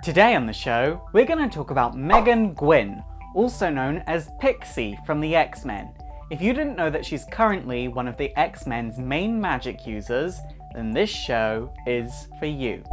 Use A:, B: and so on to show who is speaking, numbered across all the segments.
A: Today on the show, we're going to talk about Megan Gwyn, also known as Pixie from the X-Men. If you didn't know that she's currently one of the X-Men's main magic users, then this show is for you.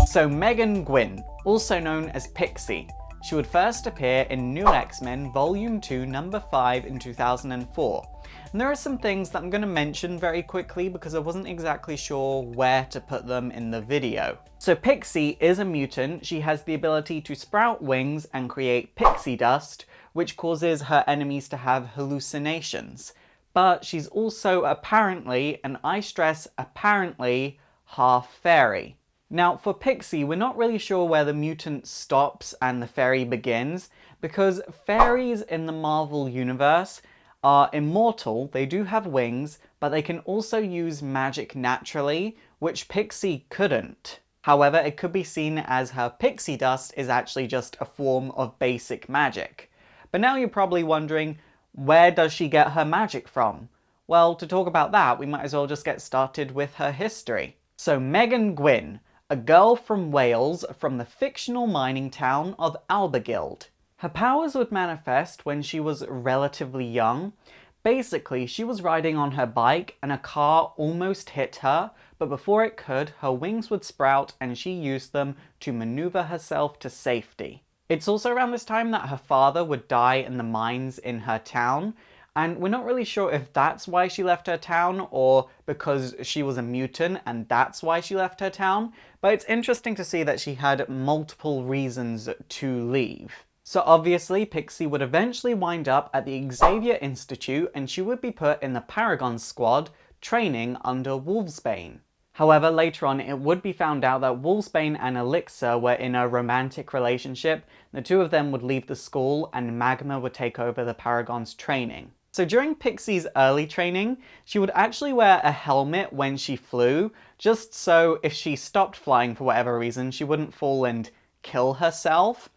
A: So Megan Gwyn, also known as Pixie. She would first appear in New X-Men Volume 2, Number 5 in 2004. And there are some things that I'm going to mention very quickly because I wasn't exactly sure where to put them in the video. So Pixie is a mutant. She has the ability to sprout wings and create pixie dust, which causes her enemies to have hallucinations. But she's also apparently, and I stress apparently, half fairy. Now, for Pixie, we're not really sure where the mutant stops and the fairy begins, because fairies in the Marvel universe are immortal, they do have wings, but they can also use magic naturally, which Pixie couldn't. However, it could be seen as her pixie dust is actually just a form of basic magic. But now you're probably wondering, where does she get her magic from? Well, to talk about that, we might as well just get started with her history. So Megan Gwyn, a girl from Wales from the fictional mining town of Abergwyllyd. Her powers would manifest when she was relatively young. Basically, she was riding on her bike and a car almost hit her, but before it could, her wings would sprout and she used them to maneuver herself to safety. It's also around this time that her father would die in the mines in her town, and we're not really sure if that's why she left her town or because she was a mutant and that's why she left her town, but it's interesting to see that she had multiple reasons to leave. So obviously, Pixie would eventually wind up at the Xavier Institute and she would be put in the Paragon Squad, training under Wolfsbane. However, later on it would be found out that Wolfsbane and Elixir were in a romantic relationship. The two of them would leave the school and Magma would take over the Paragon's training. So during Pixie's early training, she would actually wear a helmet when she flew, just so if she stopped flying for whatever reason, she wouldn't fall and kill herself.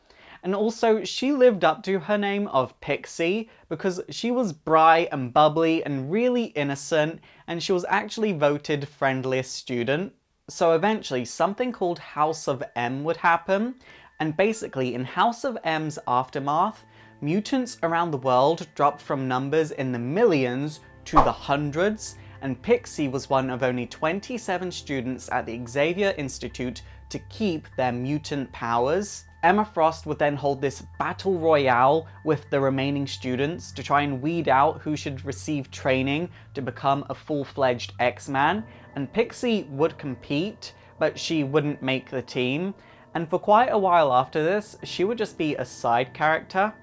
A: And also, she lived up to her name of Pixie because she was bright and bubbly and really innocent, and she was actually voted friendliest student. So eventually, something called House of M would happen, and basically in House of M's aftermath, mutants around the world dropped from numbers in the millions to the hundreds, and Pixie was one of only 27 students at the Xavier Institute to keep their mutant powers. Emma Frost would then hold this battle royale with the remaining students to try and weed out who should receive training to become a full-fledged X-Man, and Pixie would compete, but she wouldn't make the team, and for quite a while after this, she would just be a side character.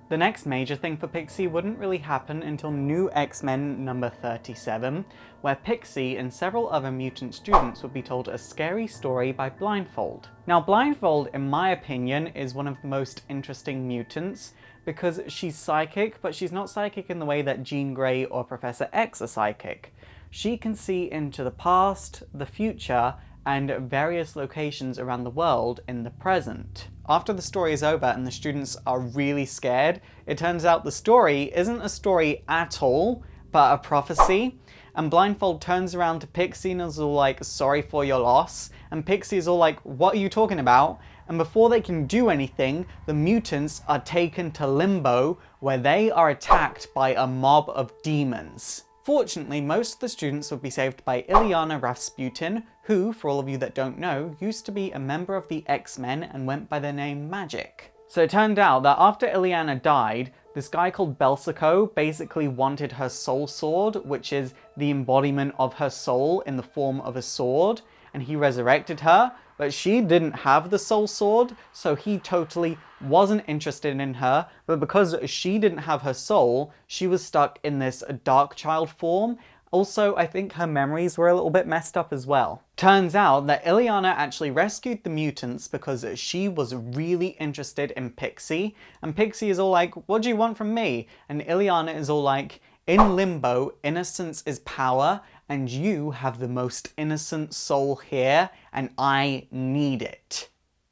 A: The next major thing for Pixie wouldn't really happen until New X-Men number 37, where Pixie and several other mutant students would be told a scary story by Blindfold. Now Blindfold, in my opinion, is one of the most interesting mutants because she's psychic, but she's not psychic in the way that Jean Grey or Professor X are psychic. She can see into the past, the future, and various locations around the world in the present. After the story is over and the students are really scared, it turns out the story isn't a story at all, but a prophecy. And Blindfold turns around to Pixie and is all like, sorry for your loss. And Pixie is all like, what are you talking about? And before they can do anything, the mutants are taken to Limbo, where they are attacked by a mob of demons. Fortunately, most of the students would be saved by Illyana Rasputin, who, for all of you that don't know, used to be a member of the X-Men and went by the name Magic. So it turned out that after Illyana died, this guy called Belsico basically wanted her soul sword, which is the embodiment of her soul in the form of a sword, and he resurrected her, but she didn't have the soul sword, so he totally wasn't interested in her, but because she didn't have her soul, she was stuck in this dark child form. Also, I think her memories were a little bit messed up as well. Turns out that Illyana actually rescued the mutants because she was really interested in Pixie, and Pixie is all like, what do you want from me? And Illyana is all like, in Limbo, innocence is power, and you have the most innocent soul here, and I need it.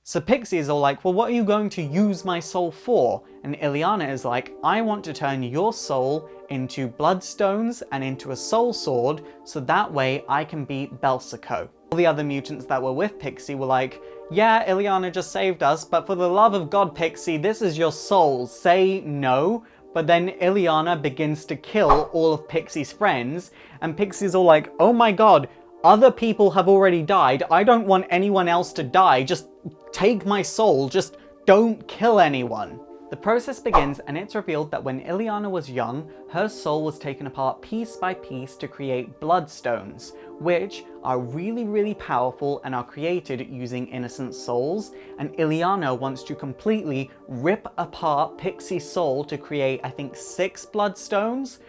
A: So Pixie is all like, well, what are you going to use my soul for? And Ileana is like, I want to turn your soul into bloodstones and into a soul sword, so that way I can beat Belsico. All the other mutants that were with Pixie were like, yeah, Ileana just saved us, but for the love of God, Pixie, this is your soul, say no. But then Ileana begins to kill all of Pixie's friends, and Pixie's all like, oh my god, other people have already died, I don't want anyone else to die, just take my soul, just don't kill anyone. The process begins, and it's revealed that when Ileana was young, her soul was taken apart piece by piece to create bloodstones, which are really powerful and are created using innocent souls, and Ileana wants to completely rip apart Pixie's soul to create, I think, 6 bloodstones,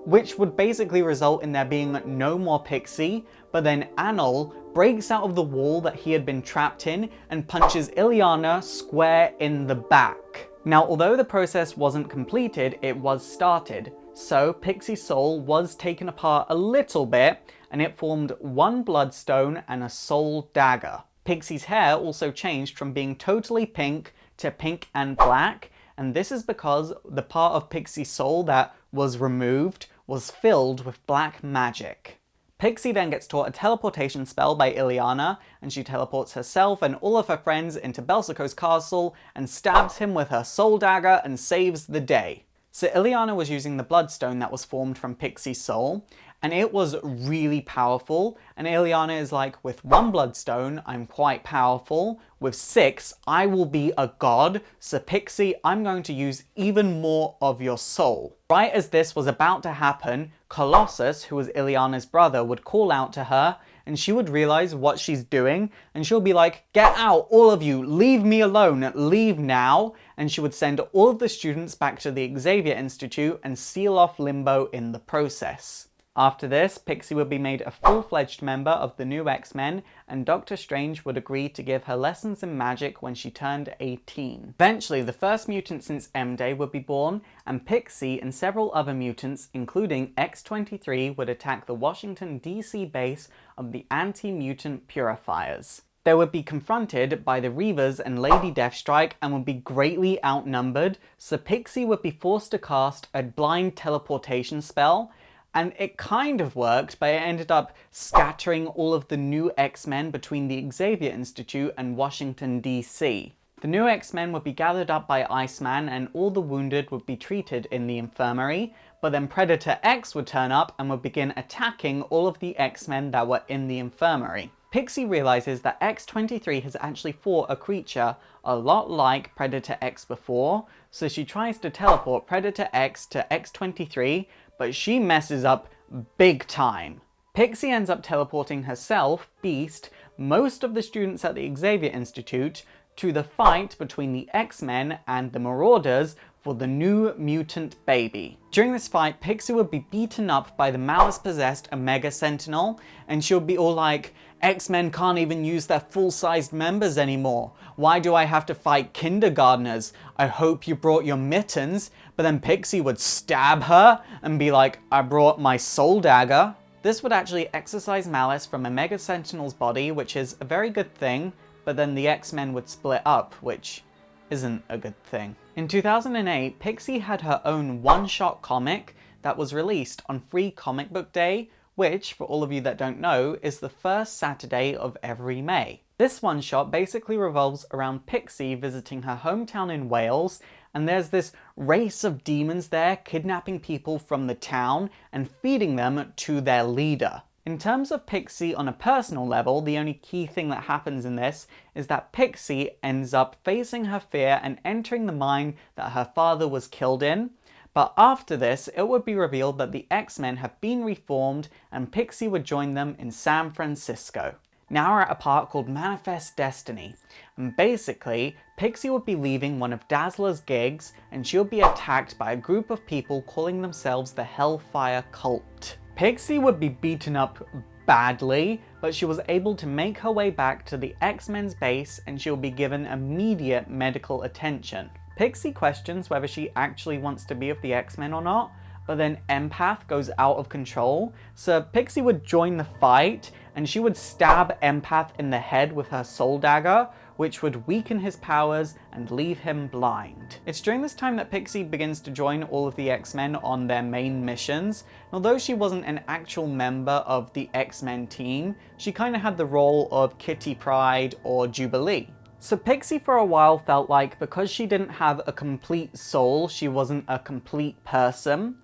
A: which would basically result in there being no more Pixie, but then Anil breaks out of the wall that he had been trapped in and punches Ileana square in the back. Now, although the process wasn't completed, it was started. So Pixie's soul was taken apart a little bit, and it formed 1 bloodstone and a soul dagger. Pixie's hair also changed from being totally pink to pink and black, and this is because the part of Pixie's soul that was removed was filled with black magic. Pixie then gets taught a teleportation spell by Ileana, and she teleports herself and all of her friends into Belsico's castle and stabs him with her soul dagger and saves the day. So Ileana was using the bloodstone that was formed from Pixie's soul, and it was really powerful, and Ileana is like, with 1 bloodstone, I'm quite powerful, with 6, I will be a god, so Pixie, I'm going to use even more of your soul. Right as this was about to happen, Colossus, who was Ileana's brother, would call out to her, and she would realize what she's doing, and she'll be like, get out, all of you, leave me alone, leave now, and she would send all of the students back to the Xavier Institute and seal off Limbo in the process. After this, Pixie would be made a full-fledged member of the new X-Men, and Doctor Strange would agree to give her lessons in magic when she turned 18. Eventually, the first mutant since M-Day would be born, and Pixie and several other mutants, including X-23, would attack the Washington, D.C. base of the Anti-Mutant Purifiers. They would be confronted by the Reavers and Lady Deathstrike and would be greatly outnumbered, so Pixie would be forced to cast a blind teleportation spell, and it kind of worked, but it ended up scattering all of the new X-Men between the Xavier Institute and Washington, D.C. The new X-Men would be gathered up by Iceman, and all the wounded would be treated in the infirmary, but then Predator X would turn up and would begin attacking all of the X-Men that were in the infirmary. Pixie realizes that X-23 has actually fought a creature a lot like Predator X before, so she tries to teleport Predator X to X-23, but she messes up big time. Pixie ends up teleporting herself, Beast, most of the students at the Xavier Institute, to the fight between the X-Men and the Marauders for the new mutant baby. During this fight, Pixie would be beaten up by the Malice-possessed Omega Sentinel, and she'll be all like, X-Men can't even use their full-sized members anymore. Why do I have to fight kindergartners? I hope you brought your mittens. But then Pixie would stab her and be like, I brought my soul dagger. This would actually exorcise Malice from Omega Sentinel's body, which is a very good thing, but then the X-Men would split up, which isn't a good thing. In 2008, Pixie had her own one-shot comic that was released on Free Comic Book Day, which, for all of you that don't know, is the first Saturday of every May. This one-shot basically revolves around Pixie visiting her hometown in Wales, and there's this race of demons there kidnapping people from the town and feeding them to their leader. In terms of Pixie on a personal level, the only key thing that happens in this is that Pixie ends up facing her fear and entering the mine that her father was killed in. But after this, it would be revealed that the X-Men have been reformed and Pixie would join them in San Francisco. Now we're at a part called Manifest Destiny, and basically, Pixie would be leaving one of Dazzler's gigs and she'll be attacked by a group of people calling themselves the Hellfire Cult. Pixie would be beaten up badly, but she was able to make her way back to the X-Men's base and she'll be given immediate medical attention. Pixie questions whether she actually wants to be with the X-Men or not, but then Empath goes out of control, so Pixie would join the fight and she would stab Empath in the head with her soul dagger, which would weaken his powers and leave him blind. It's during this time that Pixie begins to join all of the X-Men on their main missions. And although she wasn't an actual member of the X-Men team, she kind of had the role of Kitty Pryde or Jubilee. So Pixie for a while felt like because she didn't have a complete soul, she wasn't a complete person.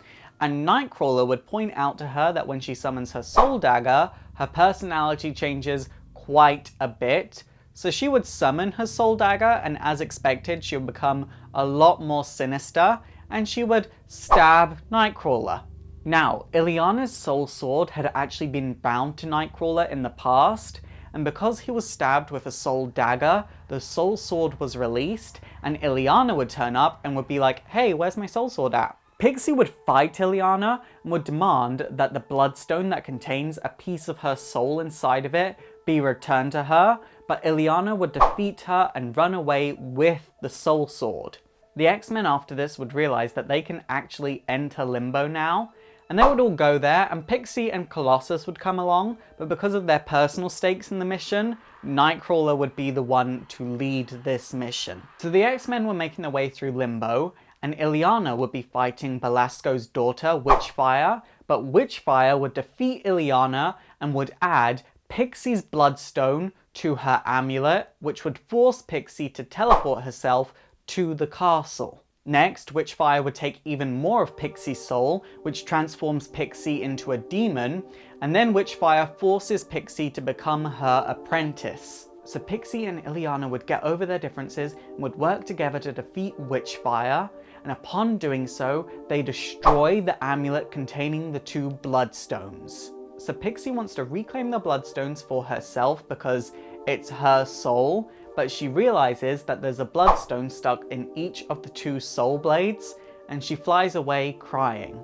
A: And Nightcrawler would point out to her that when she summons her soul dagger, her personality changes quite a bit. So she would summon her soul dagger, and as expected, she would become a lot more sinister, and she would stab Nightcrawler. Now, Illyana's soul sword had actually been bound to Nightcrawler in the past, and because he was stabbed with a soul dagger, the soul sword was released, and Illyana would turn up and would be like, hey, where's my soul sword at? Pixie would fight Illyana and would demand that the bloodstone that contains a piece of her soul inside of it be returned to her, but Illyana would defeat her and run away with the soul sword. The X-Men after this would realize that they can actually enter Limbo now, and they would all go there, and Pixie and Colossus would come along, but because of their personal stakes in the mission, Nightcrawler would be the one to lead this mission. So the X-Men were making their way through Limbo, and Illyana would be fighting Belasco's daughter, Witchfire, but Witchfire would defeat Illyana and would add Pixie's bloodstone to her amulet, which would force Pixie to teleport herself to the castle. Next, Witchfire would take even more of Pixie's soul, which transforms Pixie into a demon, and then Witchfire forces Pixie to become her apprentice. So Pixie and Illyana would get over their differences and would work together to defeat Witchfire, and upon doing so, they destroy the amulet containing the two bloodstones. So Pixie wants to reclaim the bloodstones for herself because it's her soul, but she realizes that there's a bloodstone stuck in each of the two soul blades, and she flies away crying.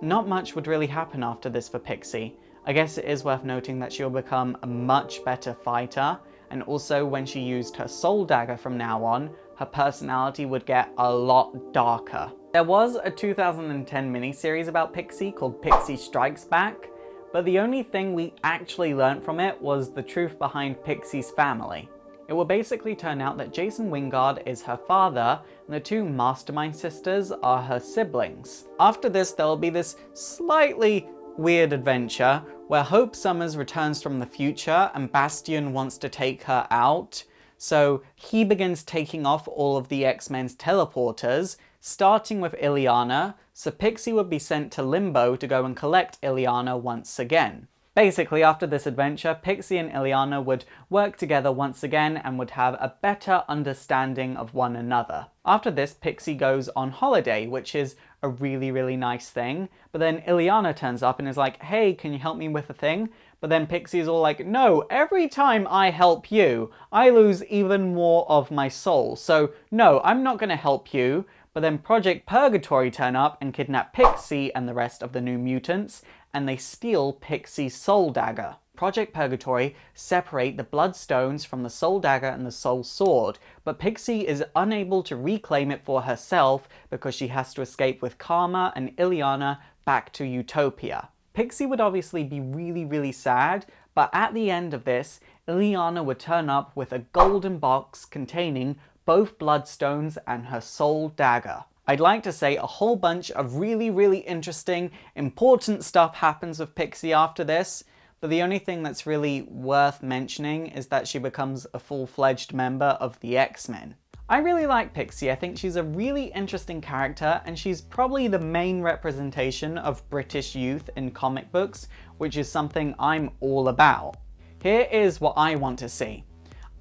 A: Not much would really happen after this for Pixie. I guess it is worth noting that she'll become a much better fighter, and also when she used her soul dagger from now on, her personality would get a lot darker. There was a 2010 miniseries about Pixie called Pixie Strikes Back, but the only thing we actually learnt from it was the truth behind Pixie's family. It will basically turn out that Jason Wingard is her father, and the two Mastermind sisters are her siblings. After this, there will be this slightly weird adventure where Hope Summers returns from the future and Bastion wants to take her out. So he begins taking off all of the X-Men's teleporters, starting with Illyana, so Pixie would be sent to Limbo to go and collect Illyana once again. Basically, after this adventure, Pixie and Illyana would work together once again and would have a better understanding of one another. After this, Pixie goes on holiday, which is a really nice thing, but then Illyana turns up and is like, hey, can you help me with a thing? But then Pixie's all like, no, every time I help you, I lose even more of my soul, so no, I'm not gonna help you. But then Project Purgatory turn up and kidnap Pixie and the rest of the New Mutants, and they steal Pixie's soul dagger. Project Purgatory separate the bloodstones from the soul dagger and the soul sword, but Pixie is unable to reclaim it for herself because she has to escape with Karma and Illyana back to Utopia. Pixie would obviously be really sad, but at the end of this, Illyana would turn up with a golden box containing both bloodstones and her soul dagger. I'd like to say a whole bunch of really interesting, important stuff happens with Pixie after this, but the only thing that's really worth mentioning is that she becomes a full-fledged member of the X-Men. I really like Pixie. I think she's a really interesting character, and she's probably the main representation of British youth in comic books, which is something I'm all about. Here is what I want to see.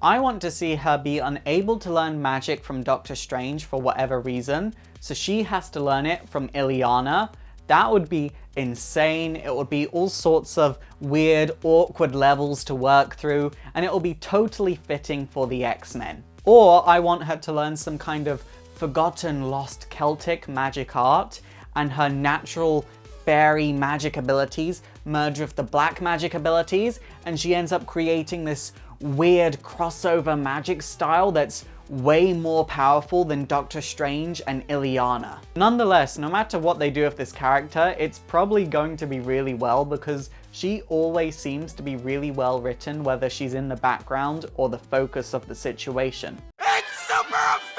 A: I want to see her be unable to learn magic from Doctor Strange for whatever reason, so she has to learn it from Illyana. That would be insane. It would be all sorts of weird, awkward levels to work through, and it will be totally fitting for the X-Men. Or I want her to learn some kind of forgotten, lost Celtic magic art, and her natural fairy magic abilities merge with the black magic abilities, and she ends up creating this weird crossover magic style that's way more powerful than Doctor Strange and Illyana. Nonetheless, no matter what they do with this character, it's probably going to be really well because she always seems to be really well written, whether she's in the background or the focus of the situation. It's super effective!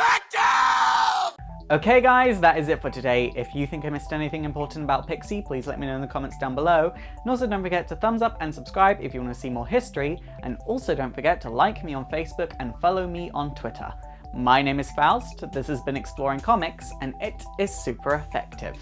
A: Okay guys, that is it for today. If you think I missed anything important about Pixie, please let me know in the comments down below. And also don't forget to thumbs up and subscribe if you want to see more history. And also don't forget to like me on Facebook and follow me on Twitter. My name is Faust, this has been Exploring Comics, and it is super effective.